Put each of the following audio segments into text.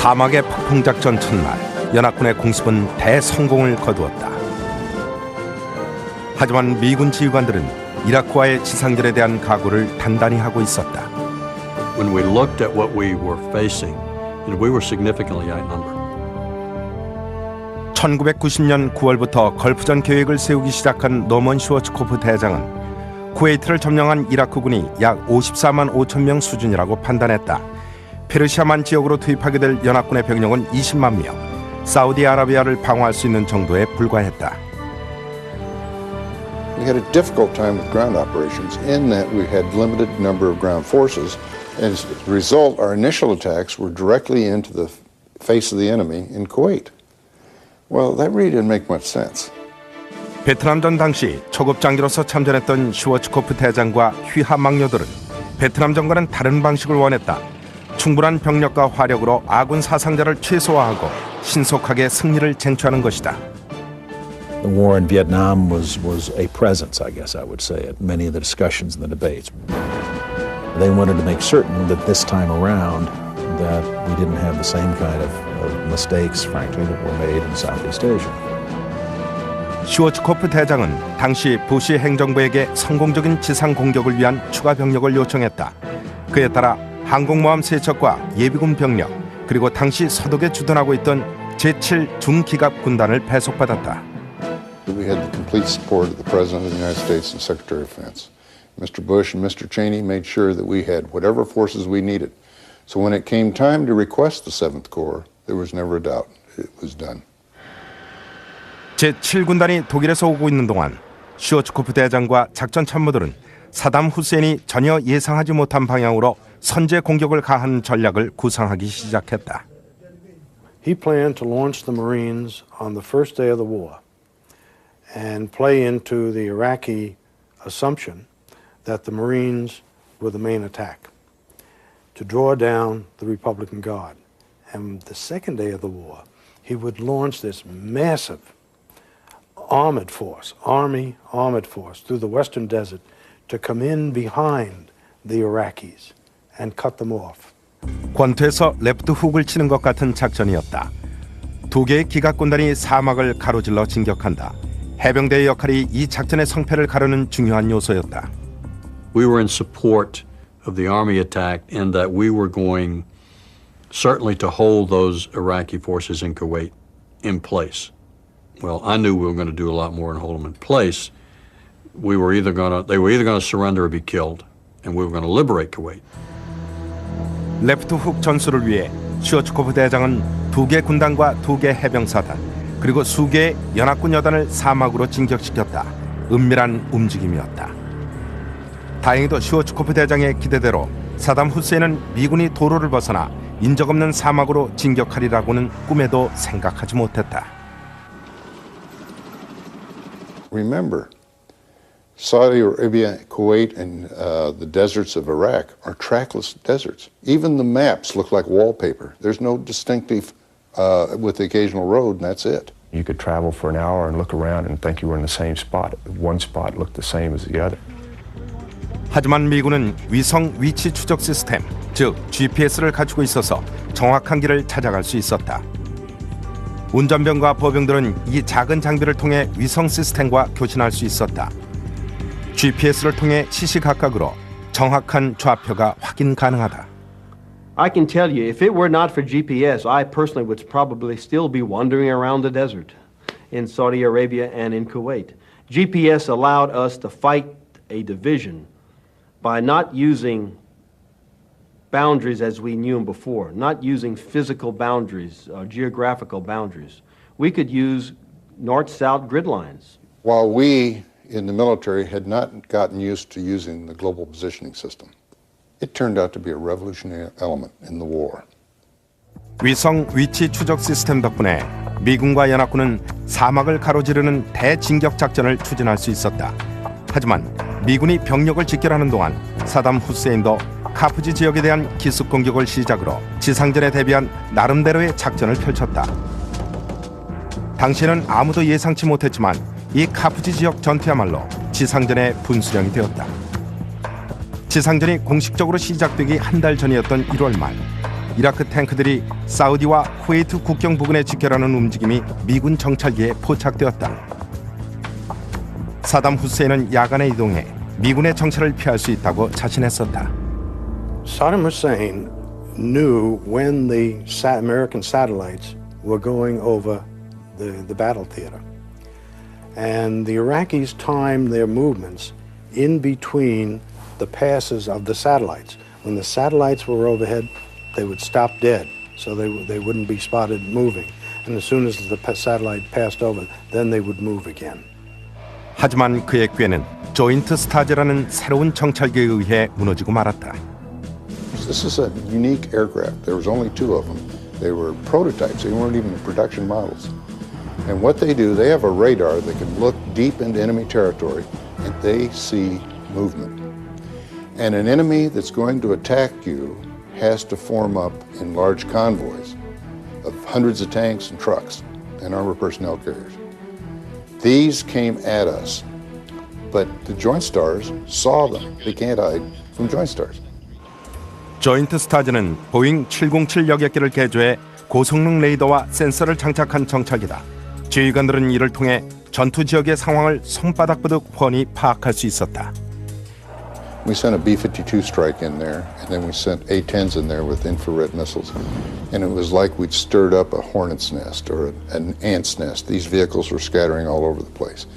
사막의 폭풍작전 첫날, 연합군의 공습은 대성공을 거두었다. 하지만 미군 지휘관들은 이라크와의 지상전에 대한 각오를 단단히 하고 있었다. When we looked at what we were facing, we were significantly outnumbered. 1990년 9월부터 걸프전 계획을 세우기 시작한 노먼 슈워츠코프 대장은 쿠웨이트를 점령한 이라크군이 약 54만 5천 명 수준이라고 판단했다. 페르시아만 지역으로 투입하게 될 연합군의 병력은 20만 명, 사우디아라비아를 방어할 수 있는 정도에 불과했다. We had a difficult time with ground operations in that we had limited number of ground forces. As a result, our initial attacks were directly into the face of the enemy in Kuwait. Well, that really didn't make much sense. 베트남전 당시 초급 장교로서 참전했던 슈워츠코프 대장과 휘하 막료들은 베트남전과는 다른 방식을 원했다. 충분한 병력과 화력으로 아군 사상자를 최소화하고 신속하게 승리를 쟁취하는 것이다. The war in Vietnam was a presence, I guess I would say, at many of the discussions and the debates. They wanted to make certain that this time around that we didn't have the same kind of mistakes, frankly, that were made in Southeast Asia. 슈워츠코프 대장은 당시 부시 행정부에게 성공적인 지상 공격을 위한 추가 병력을 요청했다. 그에 따라 항공모함 세척과 예비군 병력, 그리고 당시 서독에 주둔하고 있던 제7 중기갑 군단을 배속받았다. We had the complete support of the President of the United States and Secretary of Defense. Mr. Bush and Mr. Cheney made sure that we had whatever forces we needed. So when it came time to request the 7th Corps, there was never a doubt it was done. 제7군단이 독일에서 오고 있는 동안 슈워츠코프 대장과 작전 참모들은 사담 후세인이 전혀 예상하지 못한 방향으로 선제 공격을 가한 전략을 구상하기 시작했다. He planned to launch the Marines on the first day of the war and play into the Iraqi assumption that the Marines were the main attack, to draw down the Republican Guard. And the second day of the war, he would launch this massive armored force, army armored force, through the western desert to come in behind the Iraqis and cut them off. 권투에서 레프트 훅을 치는 것 같은 작전이었다. 두 개의 기갑군단이 사막을 가로질러 진격한다. 해병대의 역할이 이 작전의 성패를 가르는 중요한 요소였다. We were in support of the army attack in that we were going certainly to hold those Iraqi forces in Kuwait in place. Well, I knew we were going to do a lot more and hold them in place. They were either going to surrender or be killed, and we were going to liberate Kuwait. 레프트 훅 전술을 위해 슈워츠코프 대장은 두 개 군단과 두 개 해병사단, 그리고 수개의 연합군 여단을 사막으로 진격시켰다. 은밀한 움직임이었다. 다행히도 슈워츠코프 대장의 기대대로 사담 후세인은 미군이 도로를 벗어나 인적 없는 사막으로 진격하리라고는 꿈에도 생각하지 못했다. Remember, Saudi Arabia, Kuwait, and the deserts of Iraq are trackless deserts. Even the maps look like wallpaper. There's no distinctive with the occasional road, and that's it. You could travel for an hour and look around and think you were in the same spot. One spot looked the same as the other. 하지만 미군은 위성 위치 추적 시스템, 즉 GPS를 갖추고 있어서 정확한 길을 찾아갈 수 있었다. 운전병과 보병들은 이 작은 장비를 통해 위성 시스템과 교신할 수 있었다. GPS를 통해 시시각각으로 정확한 좌표가 확인 가능하다. I can tell you, if it were not for GPS, I personally would probably still be wandering around the desert in Saudi Arabia and in Kuwait. GPS allowed us to fight a division by not using boundaries as we knew them before, not using physical boundaries, geographical boundaries. We could use north-south grid lines. While we in the military had not gotten used to using the global positioning system, it turned out to be a revolutionary element in the war. 위성 위치 추적 시스템 덕분에 미군과 연합군은 사막을 가로지르는 대진격 작전을 추진할 수 있었다. 하지만 미군이 병력을 집결하는 동안 사담 후세인도 카프지 지역에 대한 기습 공격을 시작으로 지상전에 대비한 나름대로의 작전을 펼쳤다. 당시에는 아무도 예상치 못했지만 이 카프지 지역 전투야말로 지상전의 분수령이 되었다. 지상전이 공식적으로 시작되기 한 달 전이었던 1월 말, 이라크 탱크들이 사우디와 쿠웨이트 국경 부근에 직결하는 움직임이 미군 정찰기에 포착되었다. 사담 후세인은 야간에 이동해 미군의 정찰을 피할 수 있다고 자신했었다. Saddam Hussein knew when the American satellites were going over the battle theater. And the Iraqis timed their movements in between the passes of the satellites. When the satellites were overhead, they would stop dead, so they wouldn't be spotted moving. And as soon as the satellite passed over, then they would move again. 하지만 그의 꾀는 조인트 스타즈라는 새로운 정찰기에 의해 무너지고 말았다. This is a unique aircraft. There was only two of them. They were prototypes. They weren't even production models. And what they do, they have a radar that can look deep into enemy territory, and they see movement. And an enemy that's going to attack you has to form up in large convoys of hundreds of tanks and trucks and armored personnel carriers. These came at us, but the Joint Stars saw them. They can't hide from Joint Stars. 조인트 스타즈는 보잉 707 여객기를 개조해 고성능 레이더와 센서를 장착한 정찰기다. 지휘관들은 이를 통해 전투 지역의 상황을 손바닥 보듯 훤히 파악할 수 있었다. We sent a B-52 strike in there, and then we sent A-10s in there with infrared missiles. And it was like we'd stirred up a hornet's nest or an ant's nest. These vehicles were scattering all over the place.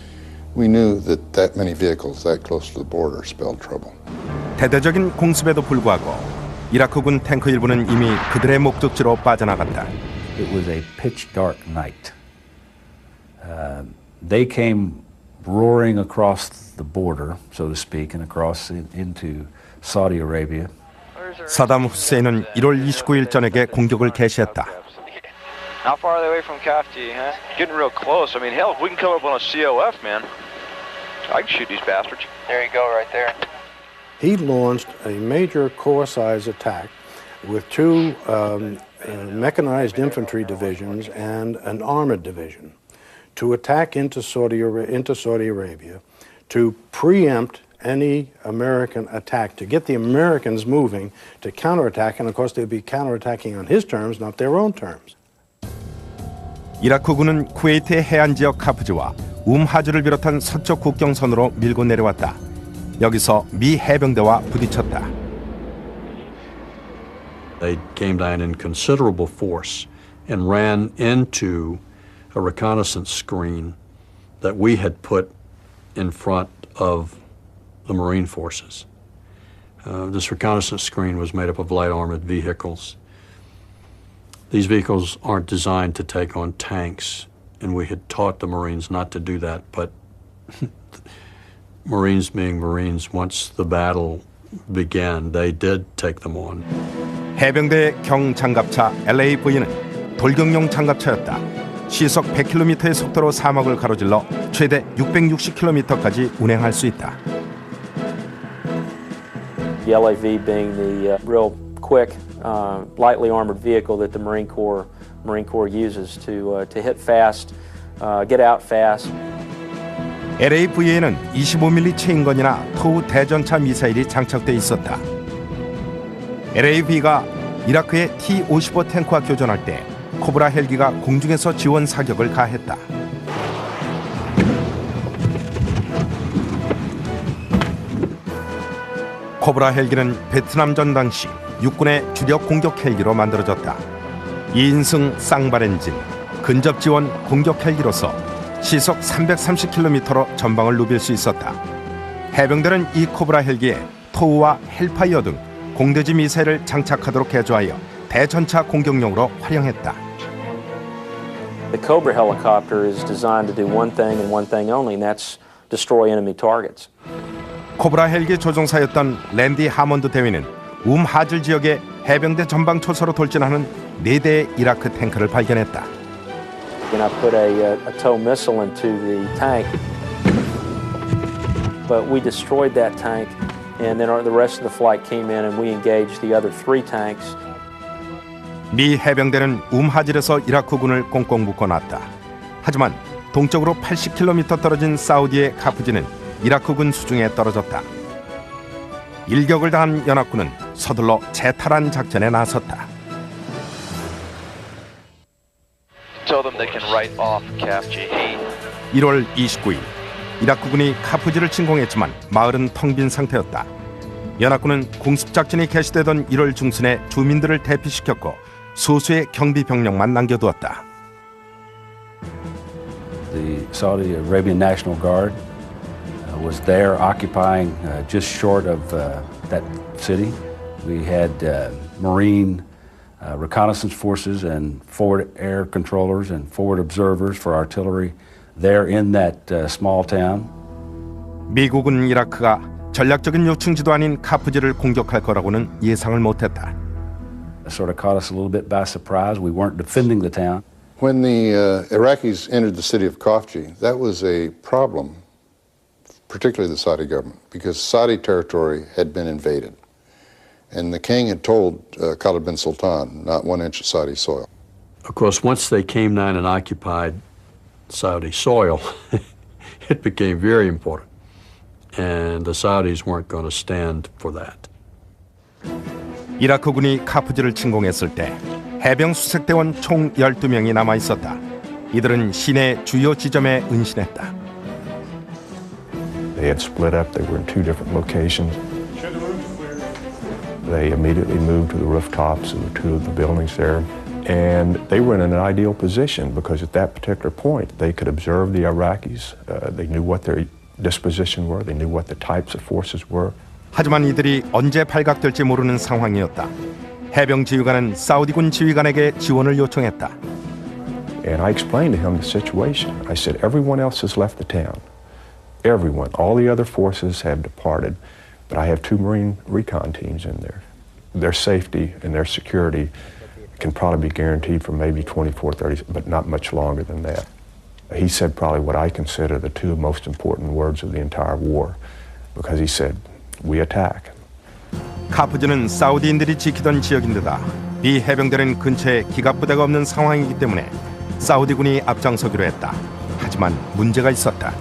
We knew that many vehicles that close to the border spelled trouble. 대대적인 공습에도 불구하고 이라크군 탱크 일부는 이미 그들의 목적지로 빠져나갔다. It was a pitch dark night. They came roaring across the border, so to speak, and across into Saudi Arabia. 사담 후세인은 1월 29일 저녁에 공격을 개시했다. How far are they away from Kafji, huh? Getting real close. I mean, hell, if we can come up on a COF, man, I can shoot these bastards. There you go, right there. He launched a major corps-size attack with two mechanized infantry divisions and an armored division to attack into Saudi Arabia, to preempt any American attack, to get the Americans moving to counterattack, and of course they'd be counterattacking on his terms, not their own terms. 이라크군은 쿠웨이트의 해안 지역 카프즈와 하즈를 비롯한 서쪽 국경선으로 밀고 내려왔다. 여기서 미 해병대와 부딪혔다. They came down in considerable force and ran into a reconnaissance screen that we had put in front of the Marine forces. This reconnaissance screen was made up of light armored vehicles. These vehicles aren't designed to take on tanks, and we had taught the Marines not to do that, but Marines being Marines, once the battle began, they did take them on. 해병대의 경장갑차 LAV는 돌격용 장갑차였다. 시속 100km의 속도로 사막을 가로질러 최대 660km까지 운행할 수 있다. The LAV being the real quick, lightly armored vehicle that the Marine Corps uses to hit fast, get out fast. LAV에는 25mm 체인건이나 토우 대전차 미사일이 장착돼 있었다. LAV가 이라크의 T-55 탱크와 교전할 때 코브라 헬기가 공중에서 지원 사격을 가했다. 코브라 헬기는 베트남전 당시 육군의 주력 공격 헬기로 만들어졌다. 2인승 쌍발 엔진, 근접 지원 공격 헬기로서 시속 330km로 전방을 누빌 수 있었다. 해병대는 이 코브라 헬기에 토우와 헬파이어 등 공대지 미사일을 장착하도록 개조하여 대전차 공격용으로 활용했다. The Cobra helicopter is designed to do one thing and one thing only, and that's destroy enemy targets. 코브라 헬기 조종사였던 랜디 하몬드 대위는 하즐 지역에 해병대 전방 초소로 돌진하는 4대의 이라크 탱크를 발견했다. And I put a tow missile into the tank, but we destroyed that tank, and then the rest of the flight came in and we engaged the other 3 tanks. 미 해병대는 하즐에서 이라크군을 꽁꽁 묶어놨다. 하지만 동쪽으로 80km 떨어진 사우디의 카프지는 이라크군 수중에 떨어졌다. 일격을 당한 연합군은 서둘러 재탈환 작전에 나섰다. tell them they can write off CAFG. 1월 29일 이라크군이 카프지를 침공했지만 마을은 텅 빈 상태였다. 연합군은 공습작전이 개시되던 1월 중순에 주민들을 대피시켰고 소수의 경비 병력만 남겨두었다. The Saudi Arabian National Guard was there occupying just short of that city. We had Marine reconnaissance forces and forward air controllers and forward observers for artillery there in that small town. 미국은 이라크가 전략적인 요충지도 아닌 카프지를 공격할 거라고는 예상을 못했다. It sort of caught us a little bit by surprise. We weren't defending the town. When the Iraqis entered the city of Khafji, that was a problem, particularly the Saudi government, because Saudi territory had been invaded. And the king had told Khalid bin Sultan, not 1 inch of Saudi soil. Of course, once they came down and occupied Saudi soil, it became very important. And the Saudis weren't going to stand for that. 이라크군이 카프지를 침공했을 때 해병 수색대원 총 12명이 남아 있었다. 이들은 시내 주요 지점에 은신했다. They had split up. They were in 2 different locations. They immediately moved to the rooftops of 2 of the buildings there. And they were in an ideal position because at that particular point, they could observe the Iraqis. They knew what their disposition were. They knew what the types of forces were. 하지만 이들이 언제 발각될지 모르는 상황이었다. 해병 지휘관은 사우디군 지휘관에게 지원을 요청했다. And I explained to him the situation. I said, everyone else has left the town. Everyone. All the other forces have departed. But I have 2 Marine recon teams in there. Their safety and their security can probably be guaranteed for maybe 24, 30, but not much longer than that. He said probably what I consider the 2 most important words of the entire war, because he said, we attack. 카프지는 사우디인들이 지키던 지역인데다 미 해병대는 근처에 기갑부대가 없는 상황이기 때문에 사우디군이 앞장서기로 했다. 하지만 문제가 있었다.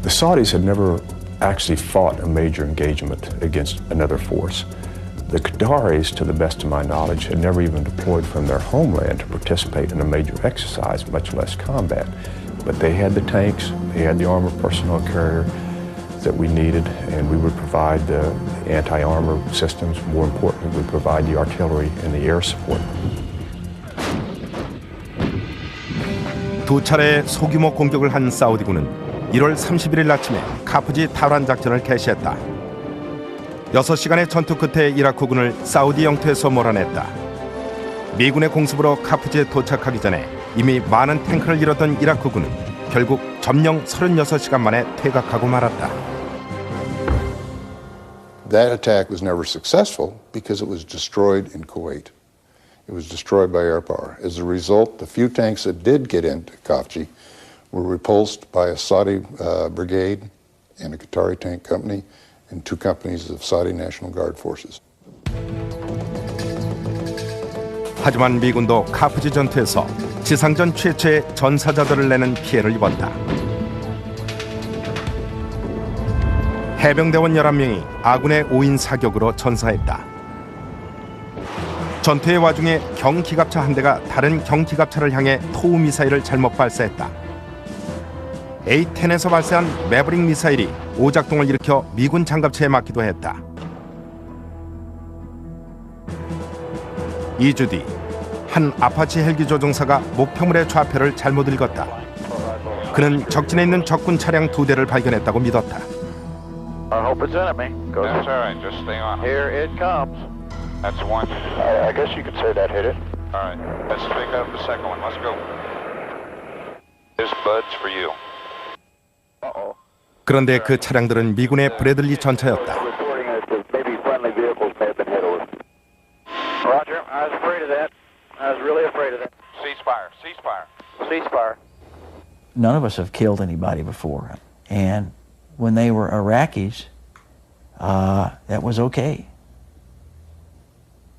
The Saudis had never actually fought a major engagement against another force. The Qataris, to the best of my knowledge, had never even deployed from their homeland to participate in a major exercise, much less combat. But they had the tanks, they had the armored personnel carrier that we needed, and we would provide the anti-armor systems. More importantly, we would provide the artillery and the air support. 2 차례 소규모 공격을 한 사우디군은 1월 31일 아침에 카프지 탈환 작전을 개시했다. 6시간의 전투 끝에 이라크군을 사우디 영토에서 몰아냈다. 미군의 공습으로 카프지에 도착하기 전에 이미 많은 탱크를 잃었던 이라크군은 결국 점령 36시간 만에 퇴각하고 말았다. That attack was never successful because it was destroyed in Kuwait. It was destroyed by air power. As a result, the few tanks that did get into Khafji were repulsed by a Saudi brigade and a Qatari tank company and 2 companies of Saudi National Guard forces. 하지만 미군도 카프지 전투에서 지상전 최초의 전사자들을 내는 피해를 입었다. 해병대원 11명이 아군의 5인 사격으로 전사했다. 전투의 와중에 경기갑차 한 대가 다른 경기갑차를 향해 토우 미사일을 잘못 발사했다. A-10에서 발사한 매브릭 미사일이 오작동을 일으켜 미군 장갑차에 맞기도 했다. 2주 뒤 한 아파치 헬기 조종사가 목표물의 좌표를 잘못 읽었다. 그는 적진에 있는 적군 차량 2대를 발견했다고 믿었다. I hope it's enemy. That's all right. Just stay on. Here it comes. That's 1. I guess you could say that hit it. All right. Let's pick up the second one. Let's go. This bud's for you. Uh-oh. 그런데 그 차량들은 미군의 브래들리 전차였다. Reporting that maybe friendly vehicles may have been hit over. Roger. I was afraid of that. I was really afraid of that. Ceasefire. Ceasefire. Ceasefire. None of us have killed anybody before. And when they were Iraqis, that was okay.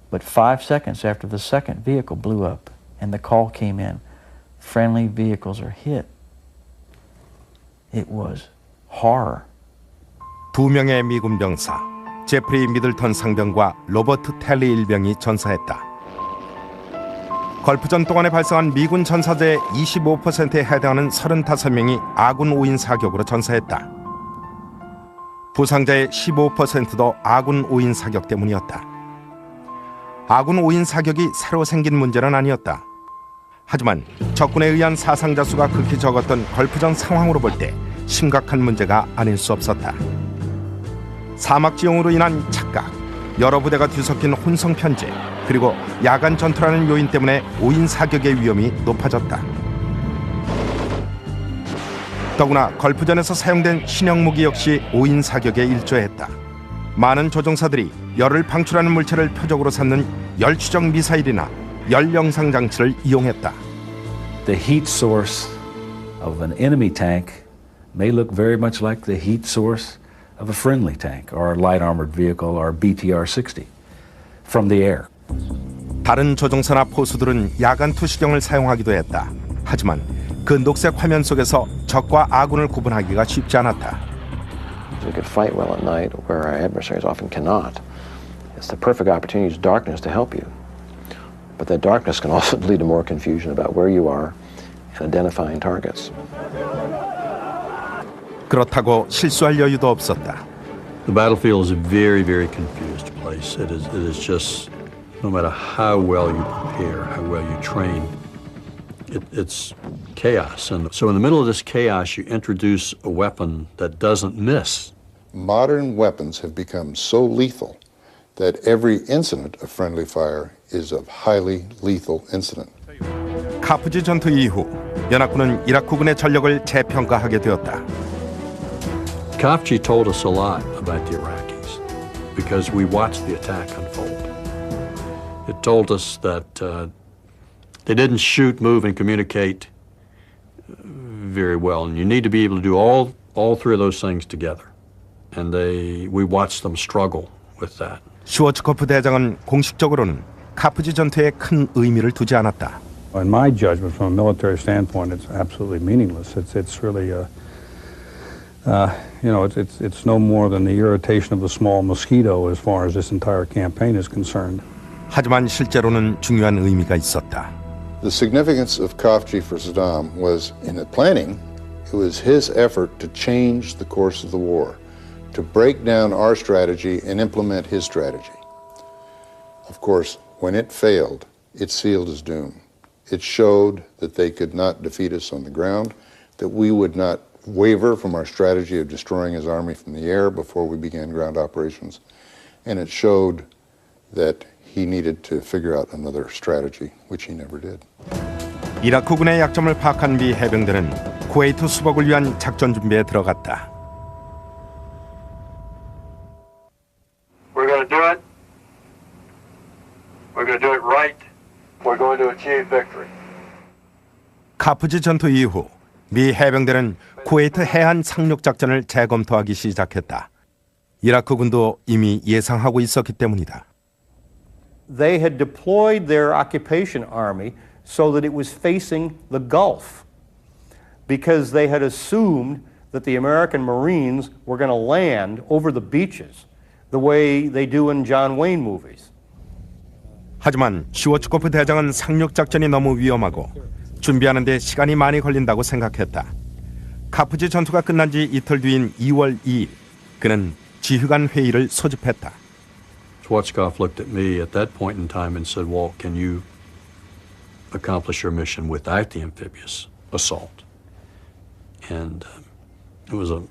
But 5 seconds after the second vehicle blew up and the call came in, friendly vehicles are hit, it was horror. 2명의 미군 병사, 제프리 미들턴 상병과 로버트 텔리 일병이 전사했다. 걸프전 동안에 발생한 미군 전사자의 25%에 해당하는 35명이 아군 오인 사격으로 전사했다. 부상자의 15%도 아군 오인 사격 때문이었다. 아군 오인 사격이 새로 생긴 문제는 아니었다. 하지만 적군에 의한 사상자 수가 극히 적었던 걸프전 상황으로 볼 때 심각한 문제가 아닐 수 없었다. 사막 지형으로 인한 착각, 여러 부대가 뒤섞인 혼성 편제, 그리고 야간 전투라는 요인 때문에 오인 사격의 위험이 높아졌다. 더구나 걸프전에서 사용된 신형 무기 역시 오인 사격에 일조했다. 많은 조종사들이 열을 방출하는 물체를 표적으로 삼는 열 추적 미사일이나 열 영상 장치를 이용했다. The heat source of an enemy tank may look very much like the heat source of a friendly tank or a light armored vehicle or BTR-60 from the air. 다른 조종사나 포수들은 야간 투시경을 사용하기도 했다. 하지만 그 녹색 화면 속에서 적과 아군을 구분하기가 쉽지 않았다. We could fight well at night where our adversaries often cannot. It's the perfect opportunity to use darkness to help you. But that darkness can also lead to more confusion about where you are and identifying targets. 그렇다고 실수할 여유도 없었다. The battlefield is a very, very confused place. It is just, no matter how well you prepare, how well you train, it's chaos. And so in the middle of this chaos, you introduce a weapon that doesn't miss. Modern weapons have become so lethal that every incident of friendly fire is a highly lethal incident. 카프지 전투 이후 연합군은 이라크군의 전력을 재평가하게 되었다. Khafji told us a lot about the Iraqis because we watched the attack unfold. It told us that they didn't shoot, move, and communicate very well, and you need to be able to do all three of those things together. And we watched them struggle with that. 슈워츠코프 대장은 공식적으로는 카프지 전투에 큰 의미를 두지 않았다. In my judgment, from a military standpoint, it's absolutely meaningless. It's really it's no more than the irritation of a small mosquito as far as this entire campaign is concerned. 하지만 실제로는 중요한 의미가 있었다. The significance of Khafji for Saddam was in the planning. It was his effort to change the course of the war, to break down our strategy and implement his strategy. Of course, when it failed, it sealed his doom. It showed that they could not defeat us on the ground, that we would not waver from our strategy of destroying his army from the air before we began ground operations. And it showed that he needed to figure out another strategy, which he never did. 이라크군의 약점을 파악한 미 해병대는 쿠웨이트 수복을 위한 작전 준비에 들어갔다. We're going to do it. We're going to do it right. We're going to achieve victory. 카프지 전투 이후 미 해병대는 쿠웨이트 해안 상륙 작전을 재검토하기 시작했다. 이라크군도 이미 예상하고 있었기 때문이다. They had deployed their occupation army so that it was facing the Gulf because they had assumed that the American Marines were going to land over the beaches the way they do in John Wayne movies. 하지만 슈워츠코프 대장은 상륙 작전이 너무 위험하고 준비하는 데 시간이 많이 걸린다고 생각했다. 카프지 전투가 끝난 지 이틀 뒤인 2월 2일, 그는 지휘관 회의를 소집했다. Schwarzkopf looked at me at that point in time and said, Walt, can you accomplish your mission without the amphibious assault? And it was a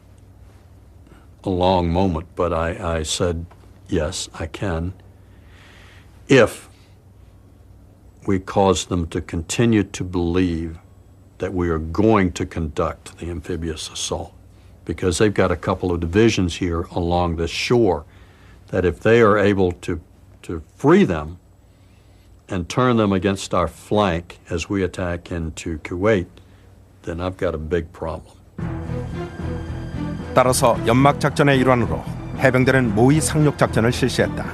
long moment, but I said, yes, I can, if we cause them to continue to believe that we are going to conduct the amphibious assault, because they've got a couple of divisions here along the shore that if they are able to free them and turn them against our flank as we attack into Kuwait, then I've got a big problem. 따라서 연막 작전의 일환으로 해병대는 모의 상륙 작전을 실시했다.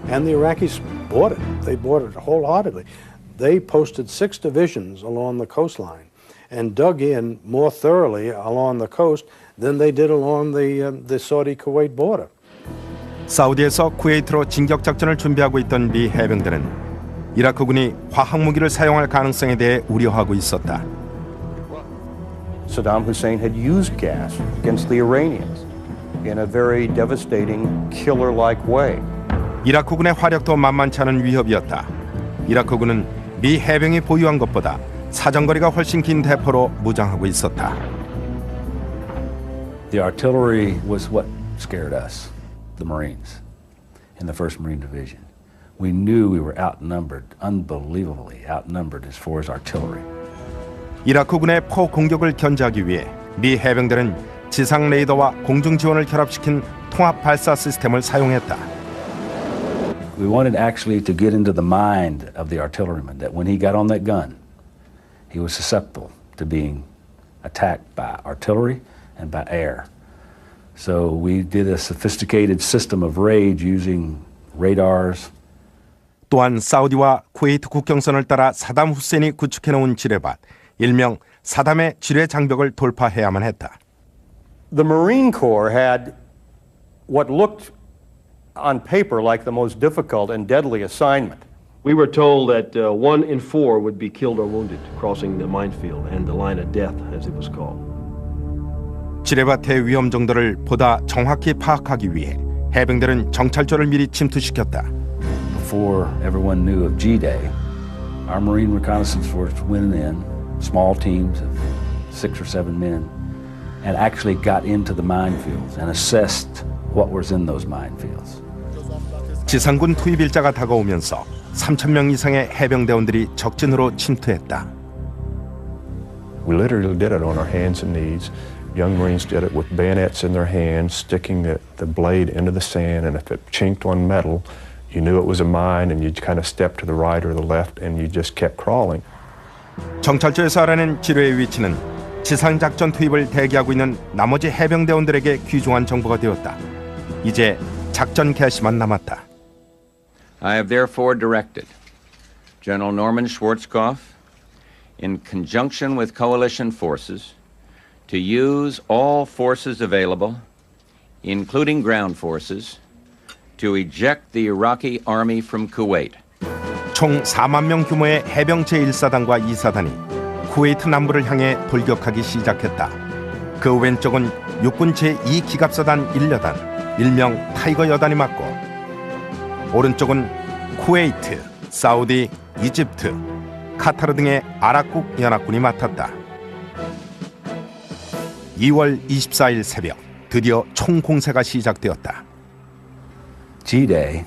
And the Iraqis bought it. They bought it wholeheartedly. They posted 6 divisions along the coastline and dug in more thoroughly along the coast than they did along the Saudi-Kuwait border. 사우디에서 쿠웨이트로 진격 작전을 준비하고 있던 미 해병대는 이라크군이 화학무기를 사용할 가능성에 대해 우려하고 있었다. Saddam Hussein had used gas against the Iranians in a very devastating, killer-like way. 이라크군의 화력도 만만치 않은 위협이었다. 이라크군은 미 해병이 보유한 것보다 사정거리가 훨씬 긴 대포로 무장하고 있었다. The artillery was what scared us, the Marines, in the 1st Marine Division. We knew we were outnumbered, unbelievably outnumbered as far as artillery. 이라크군의 포 공격을 견제하기 위해 미 해병들은 지상 레이더와 공중 지원을 결합시킨 통합 발사 시스템을 사용했다. We wanted actually to get into the mind of the artilleryman that when he got on that gun, he was susceptible to being attacked by artillery and by air. So we did a sophisticated system of rage using radars. 또한 사우디와 쿠웨이트 국경선을 따라 사담 후세인이 구축해놓은 지뢰밭, 일명 사담의 지뢰 장벽을 돌파해야만 했다. The Marine Corps had what looked on paper like the most difficult and deadly assignment. We were told that 1 in 4 would be killed or wounded crossing the minefield and the line of death, as it was called. 지뢰밭의 위험 정도를 보다 정확히 파악하기 위해 해병들은 정찰조를 미리 침투시켰다. Before everyone knew of G-Day, our Marine reconnaissance force went in, small teams of 6 or 7 men, and actually got into the minefields and assessed what was in those minefields. 지상군 투입 일자가 다가오면서 3,000명 이상의 해병대원들이 적진으로 침투했다. We literally did it on our hands and knees. Young Marines did it with bayonets in their hands, sticking the blade into the sand, and if it chinked on metal, you knew it was a mine, and you kind of stepped to the right or the left, and you just kept crawling. 정찰조에서 알아낸 지뢰의 위치는 지상작전 투입을 대기하고 있는 나머지 해병대원들에게 귀중한 정보가 되었다. 이제 작전 개시만 남았다. I have therefore directed General Norman Schwarzkopf, in conjunction with coalition forces, to use all forces available, including ground forces, to eject the Iraqi army from Kuwait. 총 4만 명 규모의 해병 제1사단과 2사단이 쿠웨이트 남부를 향해 돌격하기 시작했다. 그 왼쪽은 육군 제2기갑사단 1여단, 일명 타이거 여단이 맞고, 오른쪽은 쿠웨이트, 사우디, 이집트, 카타르 등의 아랍국 연합군이 맡았다. 2월 24일 새벽, 드디어 총공세가 시작되었다. G-Day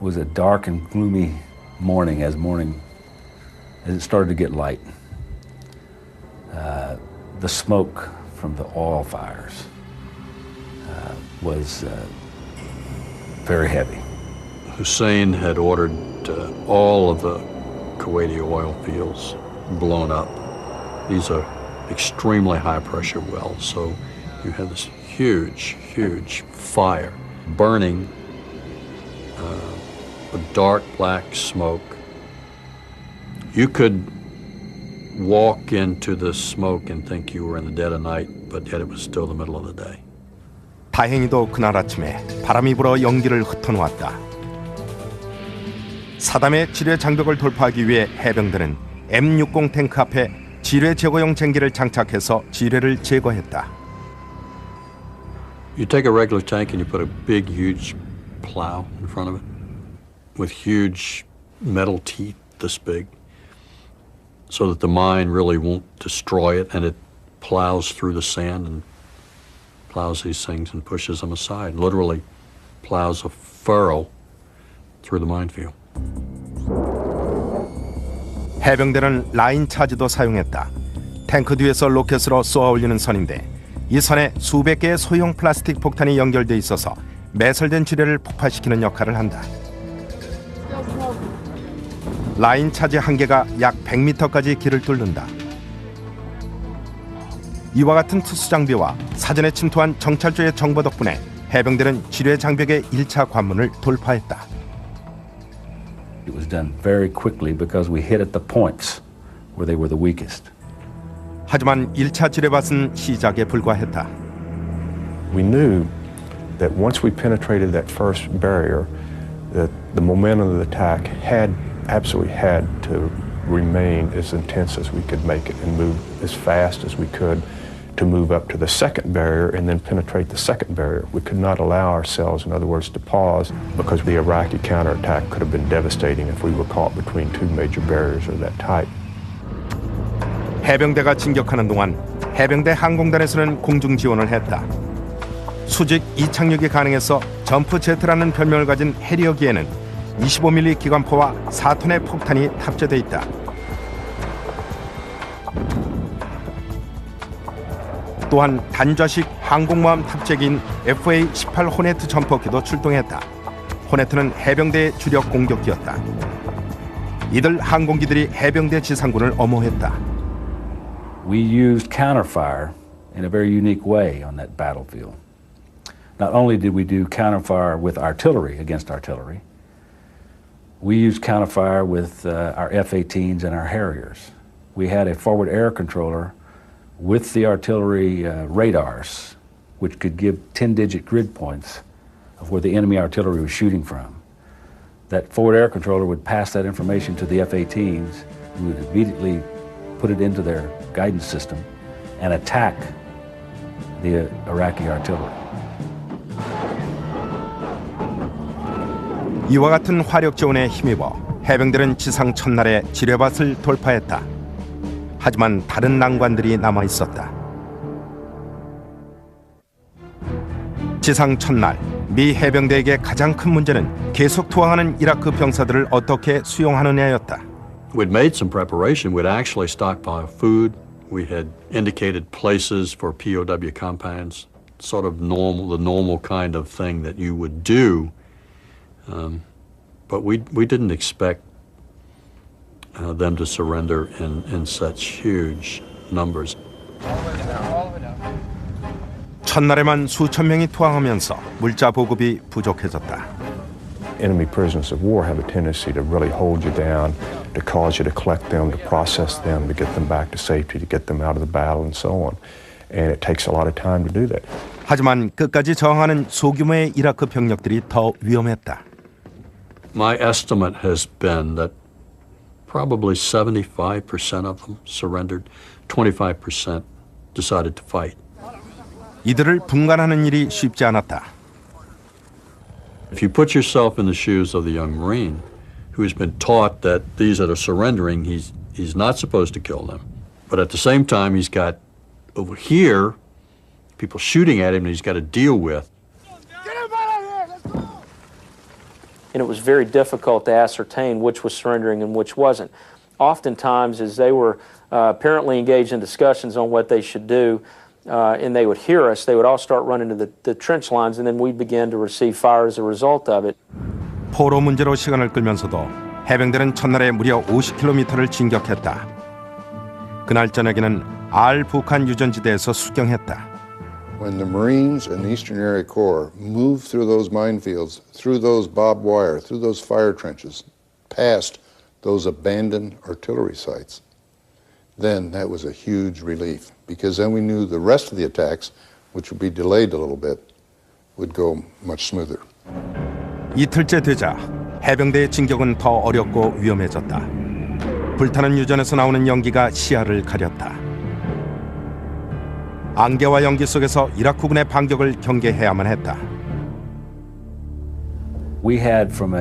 was a dark and gloomy morning as it started to get light. The smoke from the oil fires was very heavy. Hussein had ordered all of the Kuwaiti oil fields blown up. These are extremely high pressure wells, so you had this huge, huge fire burning, a dark black smoke. You could walk into the smoke and think you were in the dead of night, but yet it was still the middle of the day. 다행히도 그날 아침에 바람이 불어 연기를 흩어놓았다. 사담의 지뢰 장벽을 돌파하기 위해 해병들은 M60 탱크 앞에 지뢰 제거용 쟁기를 장착해서 지뢰를 제거했다. You take a regular tank and you put a big, huge plow in front of it with huge metal teeth this big so that the mine really won't destroy it, and it plows through the sand and plows these things and pushes them aside, literally plows a furrow through the minefield. 해병대는 라인 차지도 사용했다. 탱크 뒤에서 로켓으로 쏘아 올리는 선인데 이 선에 수백 개의 소형 플라스틱 폭탄이 연결돼 있어서 매설된 지뢰를 폭발시키는 역할을 한다. 라인 차지 한 개가 약 100m까지 길을 뚫는다. 이와 같은 특수 장비와 사전에 침투한 정찰조의 정보 덕분에 해병들은 지뢰 장벽의 1차 관문을 돌파했다. It was done very quickly because we hit at the points where they were the weakest. 하지만 1차 지뢰밭은 시작에 불과했다. We knew that once we penetrated that first barrier, that the momentum of the attack had absolutely had to remain as intense as we could make it and move as fast as we could to move up to the second barrier and then penetrate the second barrier. We could not allow ourselves, in other words, to pause, because the Iraqi counterattack could have been devastating if we were caught between two major barriers of that type. 해병대가 진격하는 동안 해병대 항공단에서는 공중 지원을 했다. 수직 이착륙이 가능해서 점프 제트라는 별명을 가진 해리어기에는 25mm 기관포와 4톤의 폭탄이 탑재돼 있다. 또한 단좌식 항공모함 탑재기인 FA-18 호네트 점퍼기도 출동했다. 호네트는 해병대의 주력 공격기였다. 이들 항공기들이 해병대 지상군을 엄호했다. We used counterfire in a very unique way on that battlefield. Not only did we do counterfire with artillery against artillery, we used counterfire with our F-18s and our Harriers. We had a forward air controller with the artillery radars, which could give 10-digit grid points of where the enemy artillery was shooting from. That forward air controller would pass that information to the F-18s, who would immediately put it into their guidance system and attack the Iraqi artillery. 이와 같은 화력 지원에 힘입어 해병들은 지상 첫날에 지뢰밭을 돌파했다. 하지만 다른 난관들이 남아 있었다. 지상 첫날, 미 해병대에게 가장 큰 문제는 계속 투항하는 이라크 병사들을 어떻게 수용하느냐였다. We'd made some preparation. We'd actually stockpiled food. We had indicated places for POW compounds, sort of the normal kind of thing that you would do. But we didn't expect them to surrender in such huge numbers. 첫날에만 수천 명이 투항하면서 물자 보급이 부족해졌다. Enemy prisoners of war have a tendency to really hold you down, to cause you to collect them, to process them, to get them back to safety, to get them out of the battle, and so on. And it takes a lot of time to do that. 하지만 끝까지 저항하는 소규모의 이라크 병력들이 더 위험했다. My estimate has been that probably 75% of them surrendered, 25% decided to fight. 이들을 분간하는 일이 쉽지 않았다. If you put yourself in the shoes of the young Marine who has been taught that these that are surrendering, he's not supposed to kill them. But at the same time, he's got over here people shooting at him that he's got to deal with. And it was very difficult to ascertain which was surrendering and which wasn't. Oftentimes, as they were apparently engaged in discussions on what they should do, and they would hear us, they would all start running to the trench lines, and then we'd begin to receive fire as a result of it. 포로 문제로 시간을 끌면서도 해병들은 첫날에 무려 50km를 진격했다. 그날 저녁에는 알 북한 유전지대에서 수경했다. When the Marines and the Eastern Area Corps moved through those minefields, through those barbed wire, through those fire trenches, past those abandoned artillery sites, then that was a huge relief, because then we knew the rest of the attacks, which would be delayed a little bit, would go much smoother. 이틀째 되자 해병대의 진격은 더 어렵고 위험해졌다. 불타는 유전에서 나오는 연기가 시야를 가렸다. 안개와 연기 속에서 이라크군의 반격을 경계해야만 했다. We had from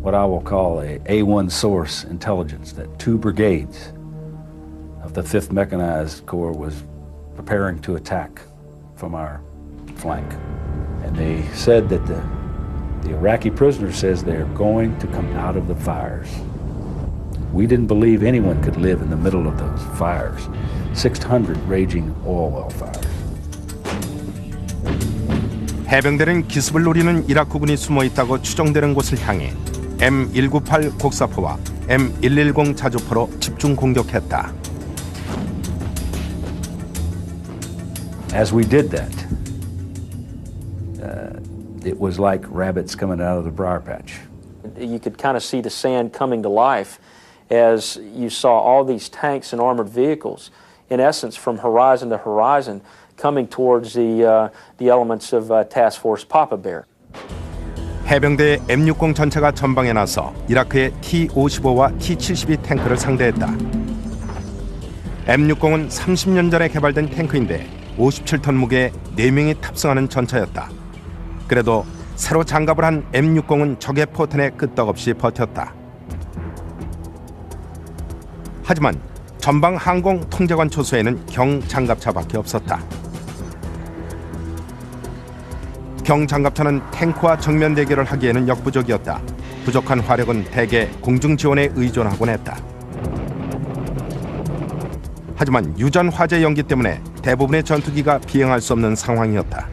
what I will call a A1 source intelligence that 2 brigades of the 5th Mechanized Corps was preparing to attack from our flank. And they said that the Iraqi prisoner says they're going to come out of the fires. We didn't believe anyone could live in the middle of those fires. 600 raging oil well fires. 해병대는 기습을 노리는 이라크군이 숨어 있다고 추정되는 곳을 향해 M198 곡사포와 M110 자주포로 집중 공격했다. As we did that, it was like rabbits coming out of the briar patch. You could kind of see the sand coming to life as you saw all these tanks and armored vehicles, in essence, from horizon to horizon, coming towards the elements of Task Force Papa Bear. 해병대의 M60 전차가 전방에 나서 이라크의 T-55와 T-72 탱크를 상대했다. M60은 30년 전에 개발된 탱크인데 57톤 무게에 4명이 탑승하는 전차였다. 그래도 새로 장갑을 한 M60은 적의 포탄에 끄떡없이 버텼다. 하지만 전방 항공 통제관 초소에는 경장갑차밖에 없었다. 경장갑차는 탱크와 정면 대결을 하기에는 역부족이었다. 부족한 화력은 대개 공중 지원에 의존하곤 했다. 하지만 유전 화재 연기 때문에 대부분의 전투기가 비행할 수 없는 상황이었다.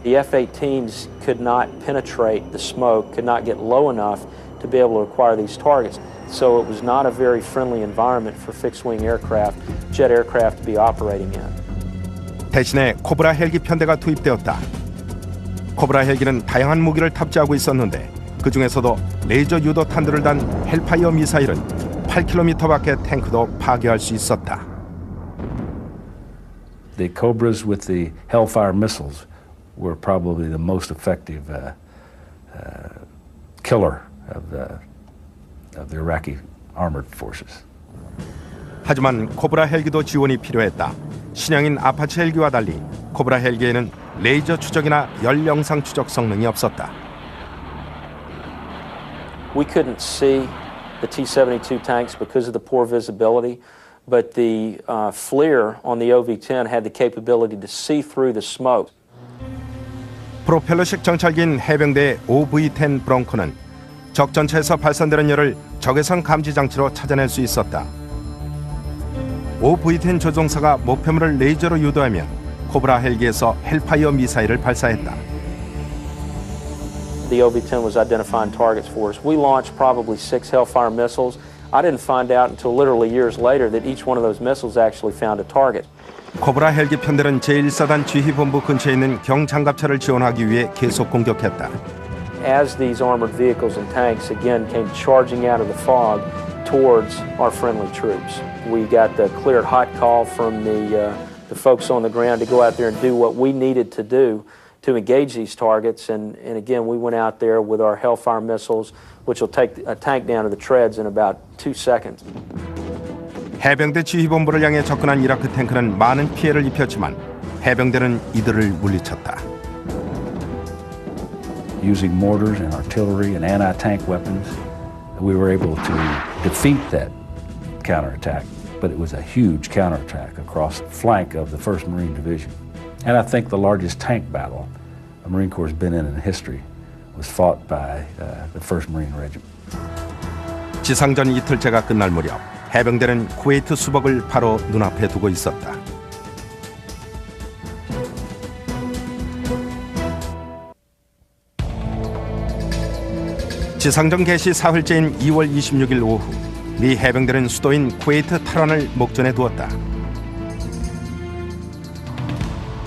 The F-18s could not penetrate the smoke, could not get low enough to be able to acquire these targets. So it was not a very friendly environment for fixed-wing aircraft, jet aircraft to be operating in. 대신에 코브라 헬기 편대가 투입되었다. 코브라 헬기는 다양한 무기를 탑재하고 있었는데 그 중에서도 레이저 유도탄들을 단 헬파이어 미사일은 8km 밖의 탱크도 파괴할 수 있었다. The Cobras with the Hellfire missiles were probably the most effective killer of the Iraqi armored forces. 하지만 코브라 헬기도 지원이 필요했다. 신형인 아파치 헬기와 달리 코브라 헬기에는 레이저 추적이나 열 영상 추적 성능이 없었다. We couldn't see the T-72 tanks because of the poor visibility, but the FLIR on the OV-10 had the capability to see through the smoke. 프로펠러식 정찰기인 해병대의 OV-10 브롱코는 적 전차에서 발산되는 열을 적외선 감지 장치로 찾아낼 수 있었다. OV-10 조종사가 목표물을 레이저로 유도하면 코브라 헬기에서 헬파이어 미사일을 발사했다. The OV-10 was identifying targets for us. We launched probably 6 Hellfire missiles. I didn't find out until literally years later that each one of those missiles actually found a target. 코브라 헬기 편대는 제1사단 지휘본부 근처에 있는 경장갑차를 지원하기 위해 계속 공격했다. As these armored vehicles and tanks again came charging out of the fog towards our friendly troops, we got the cleared hot call from the folks on the ground to go out there and do what we needed to do to engage these targets. And again, we went out there with our Hellfire missiles, which will take a tank down to the treads in about 2 seconds. 해병대 지휘본부를 향해 접근한 이라크 탱크는 많은 피해를 입혔지만 해병대는 이들을 물리쳤다. Using mortars and artillery and anti-tank weapons, we were able to defeat that counterattack. But it was a huge counterattack across the flank of the 1st Marine Division. And I think the largest tank battle the Marine Corps has been in history was fought by the 1st Marine Regiment. 지상전 이틀째가 끝날 무렵 해병대는 쿠웨이트 수복을 바로 눈앞에 두고 있었다. 지상전 개시 사흘째인 2월 26일 오후 미 해병대는 수도인 쿠웨이트 탈환을 목전에 두었다.